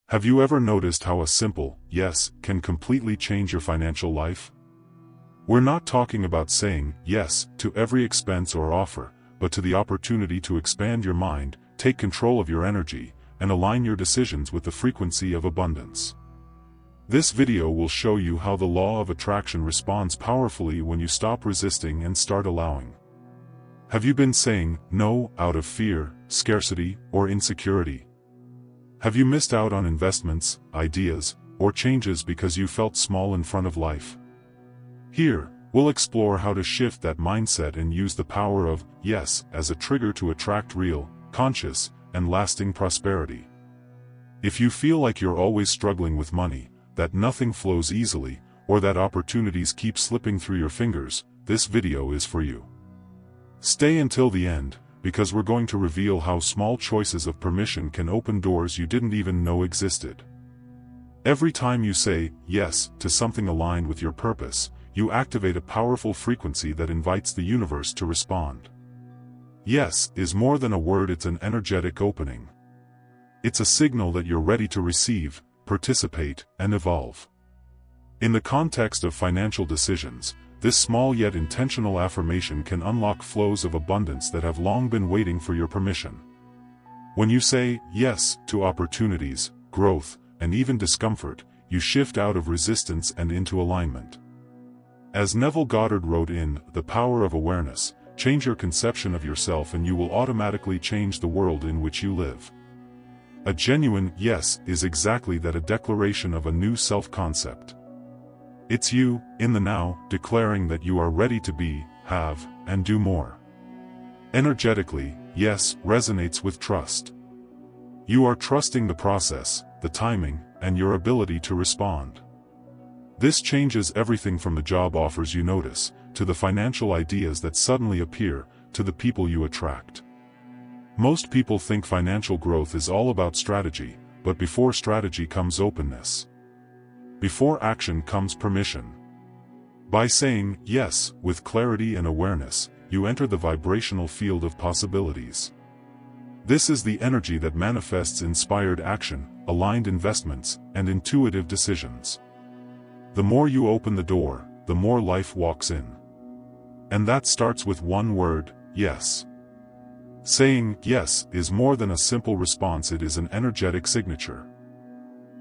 Have you ever noticed how a simple yes can completely change your financial life? We're not talking about saying yes to every expense or offer, but to the opportunity to expand your mind, take control of your energy, and align your decisions with the frequency of abundance. This video will show you how the law of attraction responds powerfully when you stop resisting and start allowing. Have you been saying no out of fear, scarcity, or insecurity? Have you missed out on investments, ideas, or changes because you felt small in front of life? Here, we'll explore how to shift that mindset and use the power of yes as a trigger to attract real, conscious, and lasting prosperity. If you feel like you're always struggling with money, that nothing flows easily, or that opportunities keep slipping through your fingers, this video is for you. Stay until the end, because we're going to reveal how small choices of permission can open doors you didn't even know existed. Every time you say yes to something aligned with your purpose, you activate a powerful frequency that invites the universe to respond. Yes is more than a word, it's an energetic opening. It's a signal that you're ready to receive, participate, and evolve. In the context of financial decisions, this small yet intentional affirmation can unlock flows of abundance that have long been waiting for your permission. When you say yes to opportunities, growth, and even discomfort, you shift out of resistance and into alignment. As Neville Goddard wrote in The Power of Awareness, change your conception of yourself and you will automatically change the world in which you live. A genuine yes is exactly that, a declaration of a new self-concept. It's you, in the now, declaring that you are ready to be, have, and do more. Energetically, yes resonates with trust. You are trusting the process, the timing, and your ability to respond. This changes everything from the job offers you notice, to the financial ideas that suddenly appear, to the people you attract. Most people think financial growth is all about strategy, but before strategy comes openness. Before action comes permission. By saying yes with clarity and awareness, you enter the vibrational field of possibilities. This is the energy that manifests inspired action, aligned investments, and intuitive decisions. The more you open the door, the more life walks in. And that starts with one word, yes. Saying yes is more than a simple response, it is an energetic signature.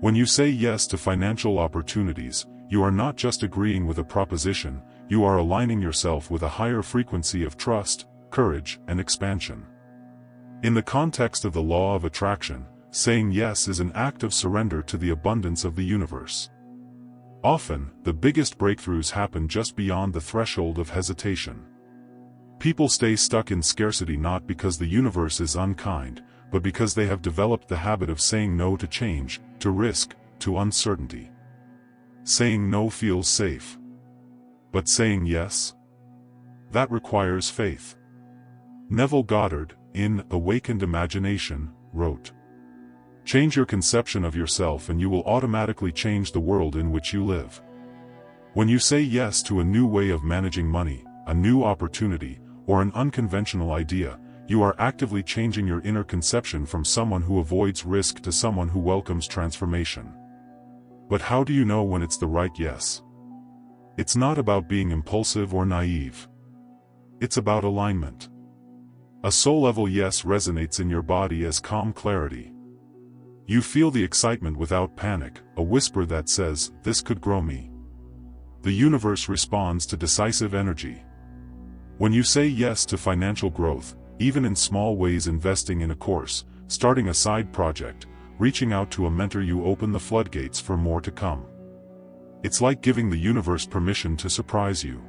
When you say yes to financial opportunities, you are not just agreeing with a proposition, you are aligning yourself with a higher frequency of trust, courage, and expansion. In the context of the law of attraction, saying yes is an act of surrender to the abundance of the universe. Often, the biggest breakthroughs happen just beyond the threshold of hesitation. People stay stuck in scarcity not because the universe is unkind, but because they have developed the habit of saying no to change, to risk, to uncertainty. Saying no feels safe. But saying yes? That requires faith. Neville Goddard, in Awakened Imagination, wrote, "Change your conception of yourself and you will automatically change the world in which you live." When you say yes to a new way of managing money, a new opportunity, or an unconventional idea, you are actively changing your inner conception from someone who avoids risk to someone who welcomes transformation. But how do you know when it's the right yes? It's not about being impulsive or naive. It's about alignment. A soul-level yes resonates in your body as calm clarity. You feel the excitement without panic, a whisper that says, "This could grow me." The universe responds to decisive energy. When you say yes to financial growth, even in small ways, investing in a course, starting a side project, reaching out to a mentor, you open the floodgates for more to come. It's like giving the universe permission to surprise you.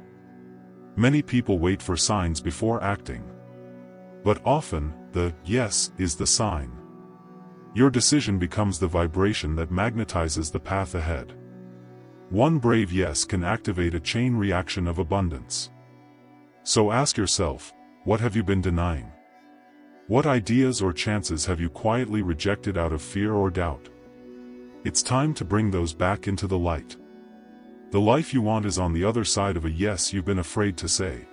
Many people wait for signs before acting. But often, the yes is the sign. Your decision becomes the vibration that magnetizes the path ahead. One brave yes can activate a chain reaction of abundance. So ask yourself, what have you been denying? What ideas or chances have you quietly rejected out of fear or doubt? It's time to bring those back into the light. The life you want is on the other side of a yes you've been afraid to say.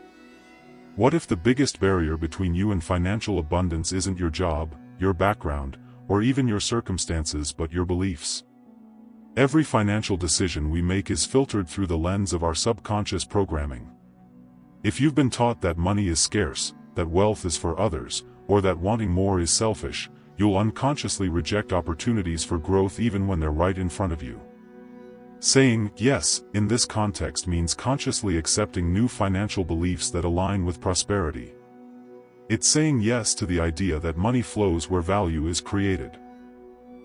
What if the biggest barrier between you and financial abundance isn't your job, your background, or even your circumstances but your beliefs. Every financial decision we make is filtered through the lens of our subconscious programming. If you've been taught that money is scarce, that wealth is for others, or that wanting more is selfish, you'll unconsciously reject opportunities for growth even when they're right in front of you. Saying yes in this context means consciously accepting new financial beliefs that align with prosperity. It's saying yes to the idea that money flows where value is created.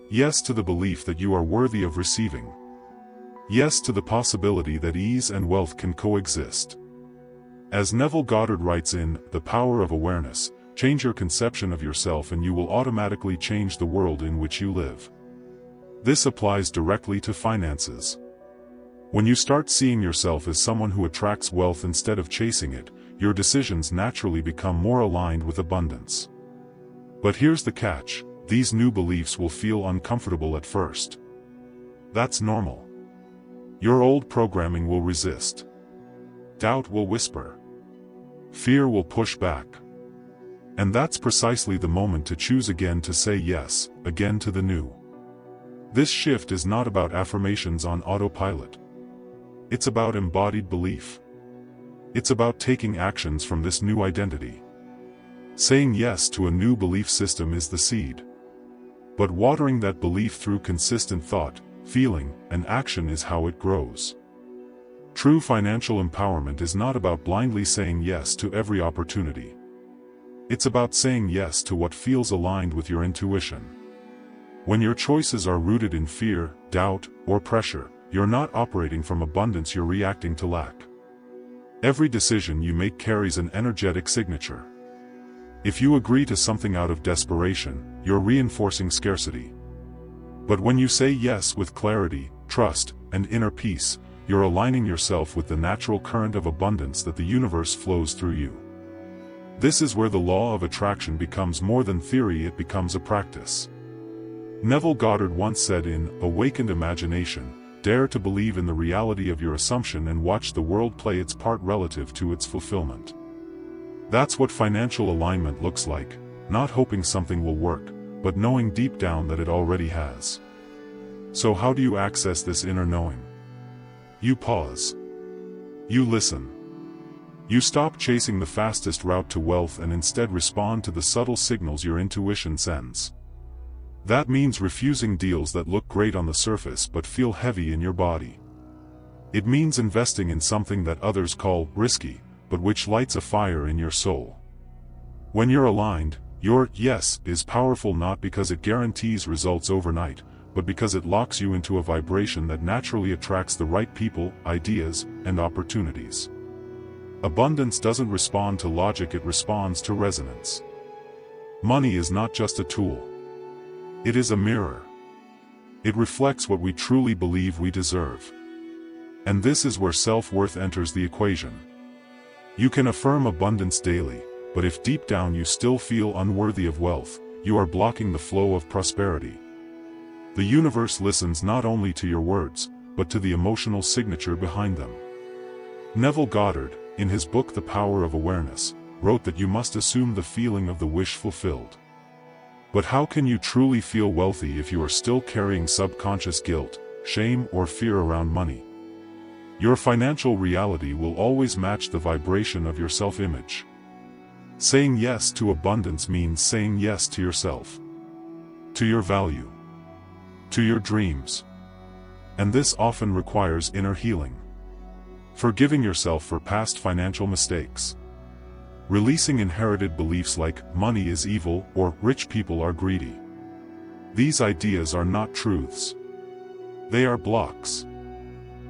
Yes to the belief that you are worthy of receiving. Yes to the possibility that ease and wealth can coexist. As Neville Goddard writes in The Power of Awareness, change your conception of yourself and you will automatically change the world in which you live. This applies directly to finances. When you start seeing yourself as someone who attracts wealth instead of chasing it, your decisions naturally become more aligned with abundance. But here's the catch: these new beliefs will feel uncomfortable at first. That's normal. Your old programming will resist. Doubt will whisper. Fear will push back. And that's precisely the moment to choose again, to say yes, again to the new. This shift is not about affirmations on autopilot. It's about embodied belief. It's about taking actions from this new identity. Saying yes to a new belief system is the seed. But watering that belief through consistent thought, feeling, and action is how it grows. True financial empowerment is not about blindly saying yes to every opportunity. It's about saying yes to what feels aligned with your intuition. When your choices are rooted in fear, doubt, or pressure, you're not operating from abundance, you're reacting to lack. Every decision you make carries an energetic signature. If you agree to something out of desperation, you're reinforcing scarcity. But when you say yes with clarity, trust, and inner peace, you're aligning yourself with the natural current of abundance that the universe flows through you. This is where the law of attraction becomes more than theory, it becomes a practice. Neville Goddard once said in Awakened Imagination, dare to believe in the reality of your assumption and watch the world play its part relative to its fulfillment. That's what financial alignment looks like, not hoping something will work, but knowing deep down that it already has. So how do you access this inner knowing? You pause. You listen. You stop chasing the fastest route to wealth and instead respond to the subtle signals your intuition sends. That means refusing deals that look great on the surface but feel heavy in your body. It means investing in something that others call risky, but which lights a fire in your soul. When you're aligned, your yes is powerful not because it guarantees results overnight, but because it locks you into a vibration that naturally attracts the right people, ideas, and opportunities. Abundance doesn't respond to logic, it responds to resonance. Money is not just a tool. It is a mirror. It reflects what we truly believe we deserve. And this is where self-worth enters the equation. You can affirm abundance daily, but if deep down you still feel unworthy of wealth, you are blocking the flow of prosperity. The universe listens not only to your words, but to the emotional signature behind them. Neville Goddard, in his book The Power of Awareness, wrote that you must assume the feeling of the wish fulfilled. But how can you truly feel wealthy if you are still carrying subconscious guilt, shame, or fear around money? Your financial reality will always match the vibration of your self-image. Saying yes to abundance means saying yes to yourself, to your value, to your dreams. And this often requires inner healing. Forgiving yourself for past financial mistakes. Releasing inherited beliefs like money is evil or rich people are greedy. These ideas are not truths. They are blocks.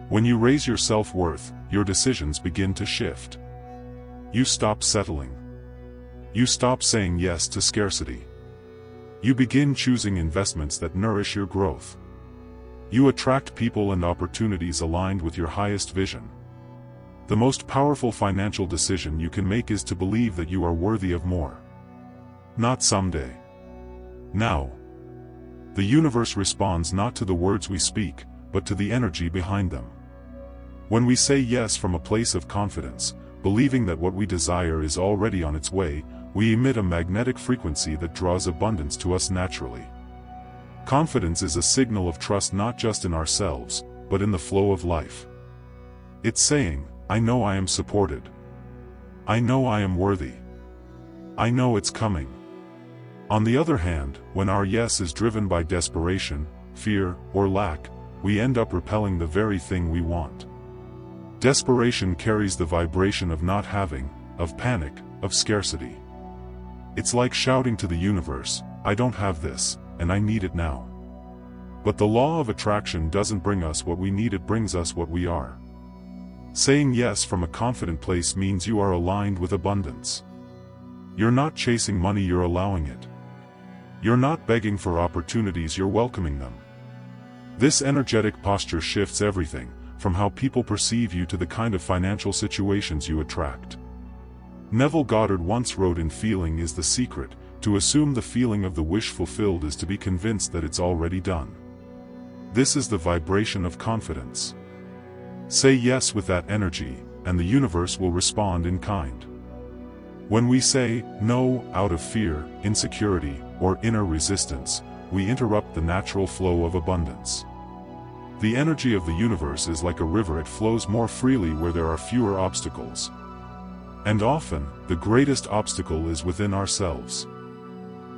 When you raise your self-worth, your decisions begin to shift. You stop settling. You stop saying yes to scarcity. You begin choosing investments that nourish your growth. You attract people and opportunities aligned with your highest vision. The most powerful financial decision you can make is to believe that you are worthy of more. Not someday. Now. The universe responds not to the words we speak, but to the energy behind them. When we say yes from a place of confidence, believing that what we desire is already on its way, we emit a magnetic frequency that draws abundance to us naturally. Confidence is a signal of trust not just in ourselves, but in the flow of life. It's saying, I know I am supported. I know I am worthy. I know it's coming. On the other hand, when our yes is driven by desperation, fear, or lack, we end up repelling the very thing we want. Desperation carries the vibration of not having, of panic, of scarcity. It's like shouting to the universe, I don't have this, and I need it now. But the law of attraction doesn't bring us what we need, it brings us what we are. Saying yes from a confident place means you are aligned with abundance. You're not chasing money, you're allowing it. You're not begging for opportunities, you're welcoming them. This energetic posture shifts everything, from how people perceive you to the kind of financial situations you attract. Neville Goddard once wrote, in feeling is the secret, to assume the feeling of the wish fulfilled is to be convinced that it's already done. This is the vibration of confidence. Say yes with that energy, and the universe will respond in kind. When we say no out of fear, insecurity, or inner resistance, we interrupt the natural flow of abundance. The energy of the universe is like a river, it flows more freely where there are fewer obstacles. And often, the greatest obstacle is within ourselves.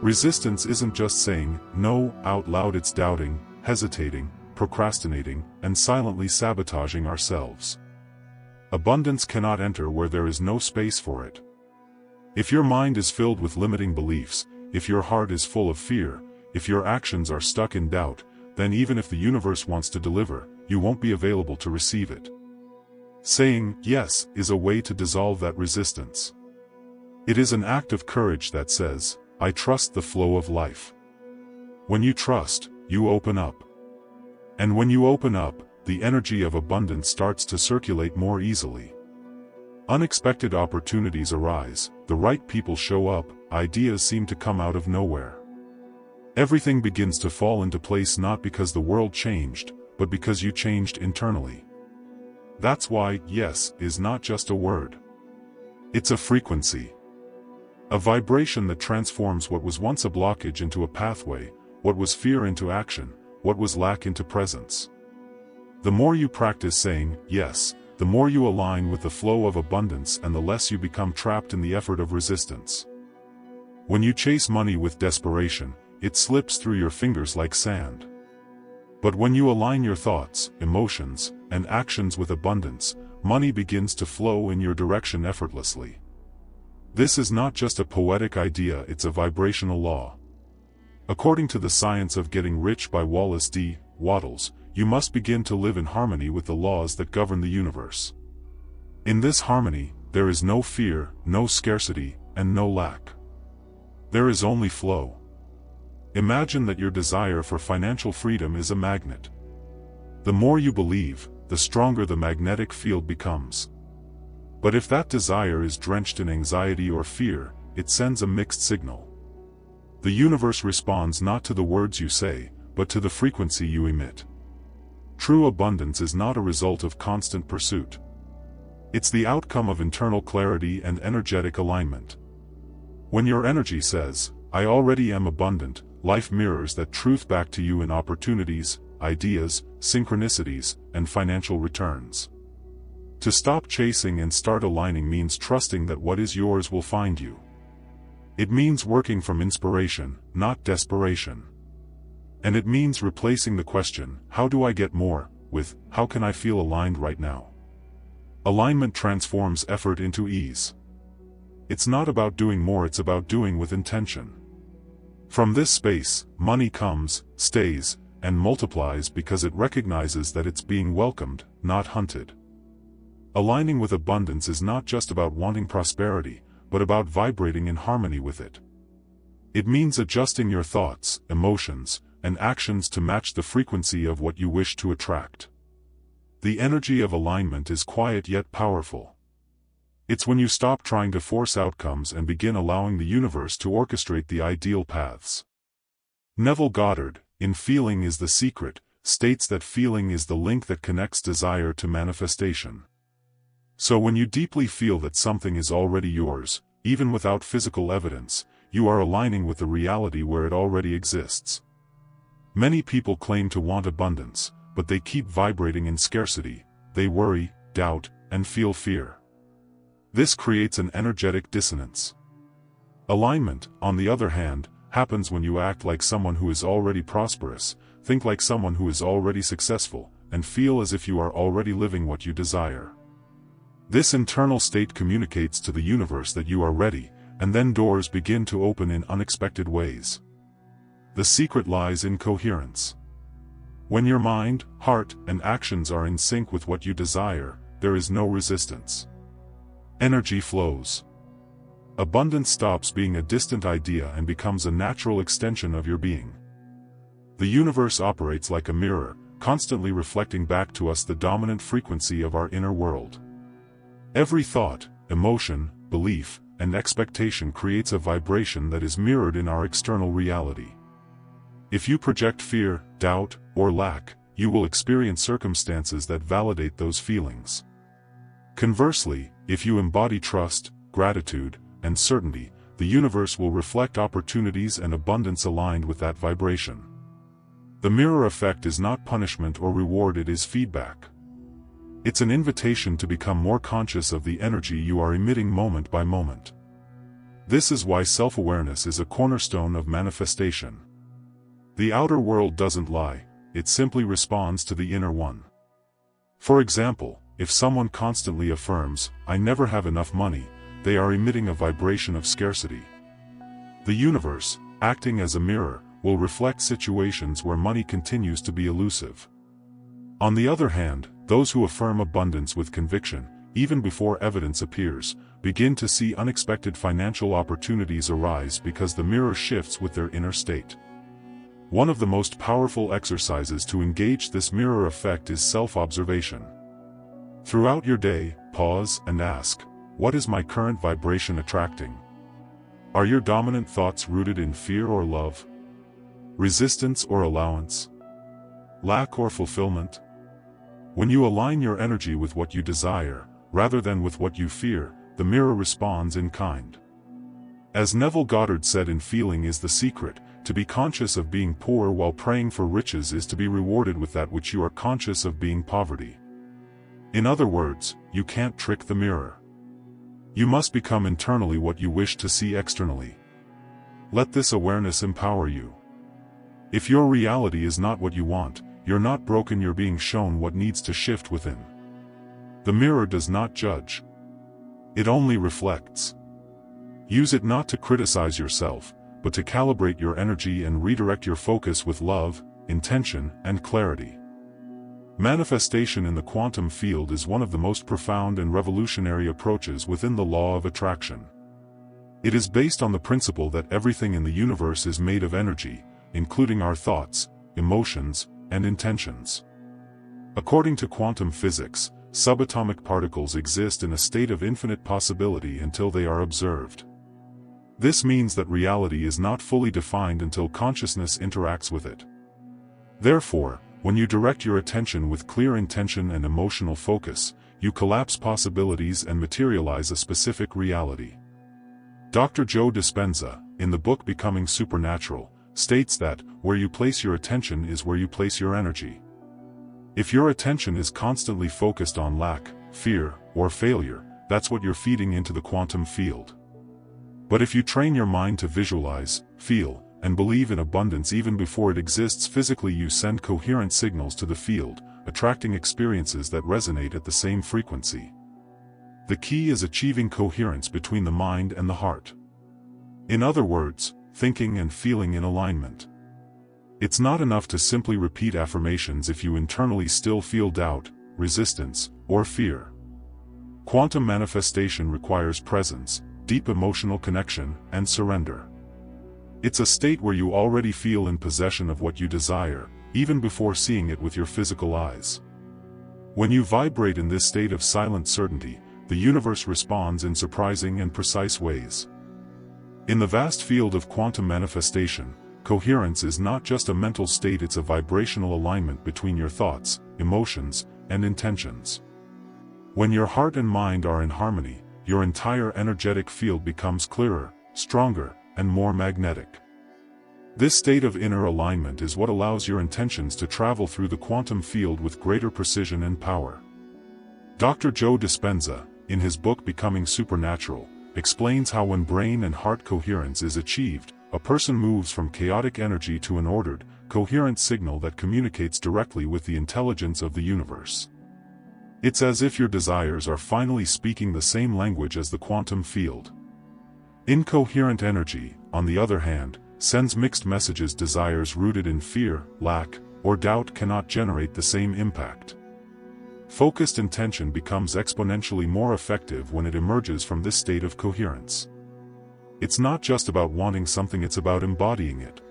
Resistance isn't just saying no out loud, it's doubting, hesitating, procrastinating, and silently sabotaging ourselves. Abundance cannot enter where there is no space for it. If your mind is filled with limiting beliefs, if your heart is full of fear, if your actions are stuck in doubt, then even if the universe wants to deliver, you won't be available to receive it. Saying yes is a way to dissolve that resistance. It is an act of courage that says, I trust the flow of life. When you trust, you open up. And when you open up, the energy of abundance starts to circulate more easily. Unexpected opportunities arise, the right people show up, ideas seem to come out of nowhere. Everything begins to fall into place, not because the world changed, but because you changed internally. That's why yes is not just a word. It's a frequency. A vibration that transforms what was once a blockage into a pathway, what was fear into action, what was lack into presence. The more you practice saying yes, the more you align with the flow of abundance and the less you become trapped in the effort of resistance. When you chase money with desperation, it slips through your fingers like sand. But when you align your thoughts, emotions, and actions with abundance, money begins to flow in your direction effortlessly. This is not just a poetic idea, it's a vibrational law. According to the Science of Getting Rich by Wallace D. Wattles, you must begin to live in harmony with the laws that govern the universe. In this harmony, there is no fear, no scarcity, and no lack. There is only flow. Imagine that your desire for financial freedom is a magnet. The more you believe, the stronger the magnetic field becomes. But if that desire is drenched in anxiety or fear, it sends a mixed signal. The universe responds not to the words you say, but to the frequency you emit. True abundance is not a result of constant pursuit. It's the outcome of internal clarity and energetic alignment. When your energy says, I already am abundant, life mirrors that truth back to you in opportunities, ideas, synchronicities, and financial returns. To stop chasing and start aligning means trusting that what is yours will find you. It means working from inspiration, not desperation. And it means replacing the question, how do I get more, with, how can I feel aligned right now? Alignment transforms effort into ease. It's not about doing more, it's about doing with intention. From this space, money comes, stays, and multiplies because it recognizes that it's being welcomed, not hunted. Aligning with abundance is not just about wanting prosperity, but about vibrating in harmony with it. It means adjusting your thoughts, emotions, and actions to match the frequency of what you wish to attract. The energy of alignment is quiet yet powerful. It's when you stop trying to force outcomes and begin allowing the universe to orchestrate the ideal paths. Neville Goddard, in Feeling is the Secret, states that feeling is the link that connects desire to manifestation. So when you deeply feel that something is already yours, even without physical evidence, you are aligning with the reality where it already exists. Many people claim to want abundance, but they keep vibrating in scarcity. They worry, doubt, and feel fear. This creates an energetic dissonance. Alignment, on the other hand, happens when you act like someone who is already prosperous, think like someone who is already successful, and feel as if you are already living what you desire. This internal state communicates to the universe that you are ready, and then doors begin to open in unexpected ways. The secret lies in coherence. When your mind, heart, and actions are in sync with what you desire, there is no resistance. Energy flows. Abundance stops being a distant idea and becomes a natural extension of your being. The universe operates like a mirror, constantly reflecting back to us the dominant frequency of our inner world. Every thought, emotion, belief, and expectation creates a vibration that is mirrored in our external reality. If you project fear, doubt, or lack, you will experience circumstances that validate those feelings. Conversely, if you embody trust, gratitude, and certainty, the universe will reflect opportunities and abundance aligned with that vibration. The mirror effect is not punishment or reward, it is feedback. It's an invitation to become more conscious of the energy you are emitting moment by moment. This is why self-awareness is a cornerstone of manifestation. The outer world doesn't lie, it simply responds to the inner one. For example, if someone constantly affirms, "I never have enough money," they are emitting a vibration of scarcity. The universe, acting as a mirror, will reflect situations where money continues to be elusive. On the other hand, those who affirm abundance with conviction, even before evidence appears, begin to see unexpected financial opportunities arise because the mirror shifts with their inner state. One of the most powerful exercises to engage this mirror effect is self-observation. Throughout your day, pause and ask, what is my current vibration attracting? Are your dominant thoughts rooted in fear or love? Resistance or allowance? Lack or fulfillment? When you align your energy with what you desire, rather than with what you fear, the mirror responds in kind. As Neville Goddard said in Feeling is the Secret, to be conscious of being poor while praying for riches is to be rewarded with that which you are conscious of being poverty. In other words, you can't trick the mirror. You must become internally what you wish to see externally. Let this awareness empower you. If your reality is not what you want, you're not broken, you're being shown what needs to shift within. The mirror does not judge. It only reflects. Use it not to criticize yourself, but to calibrate your energy and redirect your focus with love, intention, and clarity. Manifestation in the quantum field is one of the most profound and revolutionary approaches within the law of attraction. It is based on the principle that everything in the universe is made of energy, including our thoughts, emotions, and intentions. According to quantum physics, subatomic particles exist in a state of infinite possibility until they are observed. This means that reality is not fully defined until consciousness interacts with it. Therefore, when you direct your attention with clear intention and emotional focus, you collapse possibilities and materialize a specific reality. Dr. Joe Dispenza, in the book Becoming Supernatural, states that, where you place your attention is where you place your energy. If your attention is constantly focused on lack, fear, or failure, that's what you're feeding into the quantum field. But if you train your mind to visualize, feel, and believe in abundance even before it exists physically, you send coherent signals to the field, attracting experiences that resonate at the same frequency. The key is achieving coherence between the mind and the heart. In other words, thinking and feeling in alignment. It's not enough to simply repeat affirmations if you internally still feel doubt, resistance, or fear. Quantum manifestation requires presence, deep emotional connection, and surrender. It's a state where you already feel in possession of what you desire, even before seeing it with your physical eyes. When you vibrate in this state of silent certainty, the universe responds in surprising and precise ways. In the vast field of quantum manifestation, coherence is not just a mental state, it's a vibrational alignment between your thoughts, emotions, and intentions. When your heart and mind are in harmony, your entire energetic field becomes clearer, stronger, and more magnetic. This state of inner alignment is what allows your intentions to travel through the quantum field with greater precision and power. Dr. Joe Dispenza, in his book Becoming Supernatural, explains how when brain and heart coherence is achieved, a person moves from chaotic energy to an ordered, coherent signal that communicates directly with the intelligence of the universe. It's as if your desires are finally speaking the same language as the quantum field. Incoherent energy, on the other hand, sends mixed messages. Desires rooted in fear, lack, or doubt cannot generate the same impact. Focused intention becomes exponentially more effective when it emerges from this state of coherence. It's not just about wanting something, it's about embodying it.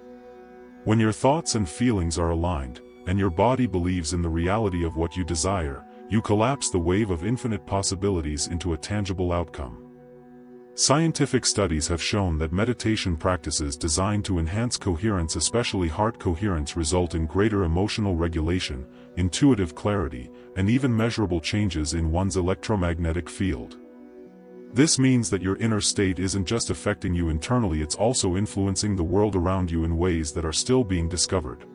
When your thoughts and feelings are aligned, and your body believes in the reality of what you desire, you collapse the wave of infinite possibilities into a tangible outcome. Scientific studies have shown that meditation practices designed to enhance coherence, especially heart coherence, result in greater emotional regulation, intuitive clarity, and even measurable changes in one's electromagnetic field. This means that your inner state isn't just affecting you internally, it's also influencing the world around you in ways that are still being discovered.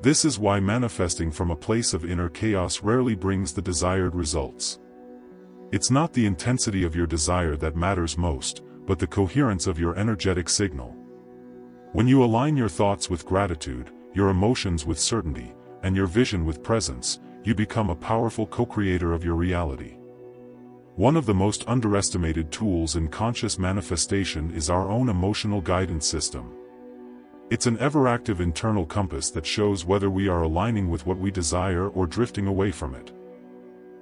This is why manifesting from a place of inner chaos rarely brings the desired results. It's not the intensity of your desire that matters most, but the coherence of your energetic signal. When you align your thoughts with gratitude, your emotions with certainty, and your vision with presence, you become a powerful co-creator of your reality. One of the most underestimated tools in conscious manifestation is our own emotional guidance system. It's an ever-active internal compass that shows whether we are aligning with what we desire or drifting away from it.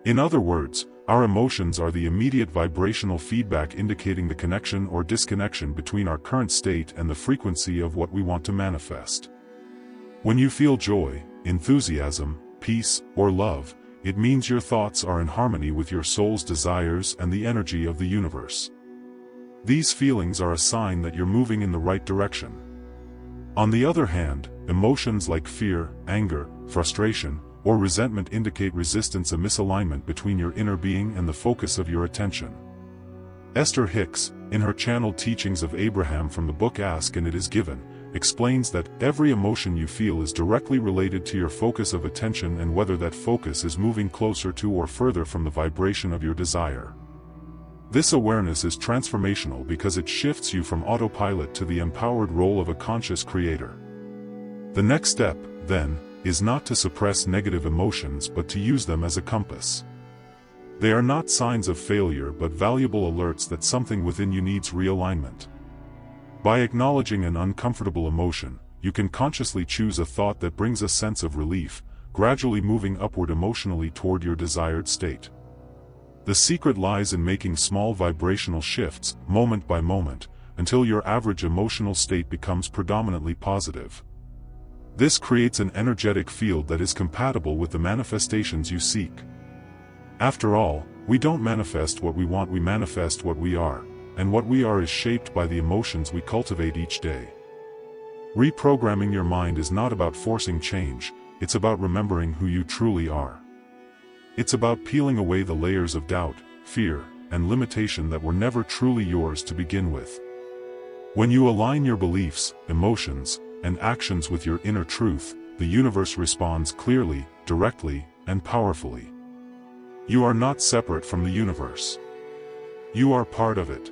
In other words, our emotions are the immediate vibrational feedback indicating the connection or disconnection between our current state and the frequency of what we want to manifest. When you feel joy, enthusiasm, peace, or love, it means your thoughts are in harmony with your soul's desires and the energy of the universe. These feelings are a sign that you're moving in the right direction. On the other hand, emotions like fear, anger, frustration, or resentment indicate resistance, a misalignment between your inner being and the focus of your attention. Esther Hicks, in her channeled teachings of Abraham from the book Ask and It Is Given, explains that every emotion you feel is directly related to your focus of attention and whether that focus is moving closer to or further from the vibration of your desire. This awareness is transformational because it shifts you from autopilot to the empowered role of a conscious creator. The next step, then, is not to suppress negative emotions but to use them as a compass. They are not signs of failure but valuable alerts that something within you needs realignment. By acknowledging an uncomfortable emotion, you can consciously choose a thought that brings a sense of relief, gradually moving upward emotionally toward your desired state. The secret lies in making small vibrational shifts, moment by moment, until your average emotional state becomes predominantly positive. This creates an energetic field that is compatible with the manifestations you seek. After all, we don't manifest what we want, we manifest what we are, and what we are is shaped by the emotions we cultivate each day. Reprogramming your mind is not about forcing change, it's about remembering who you truly are. It's about peeling away the layers of doubt, fear, and limitation that were never truly yours to begin with. When you align your beliefs, emotions, and actions with your inner truth, the universe responds clearly, directly, and powerfully. You are not separate from the universe. You are part of it.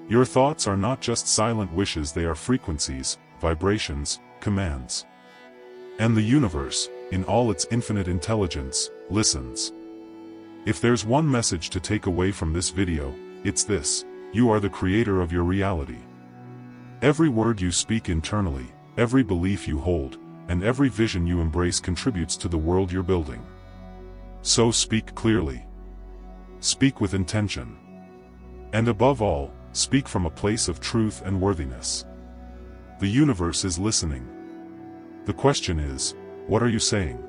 Your thoughts are not just silent wishes, they are frequencies, vibrations, commands. And the universe, in all its infinite intelligence, listens. If there's one message to take away from this video, it's this: you are the creator of your reality. Every word you speak internally, every belief you hold, and every vision you embrace contributes to the world you're building. So speak clearly. Speak with intention. And above all, speak from a place of truth and worthiness. The universe is listening. The question is, what are you saying?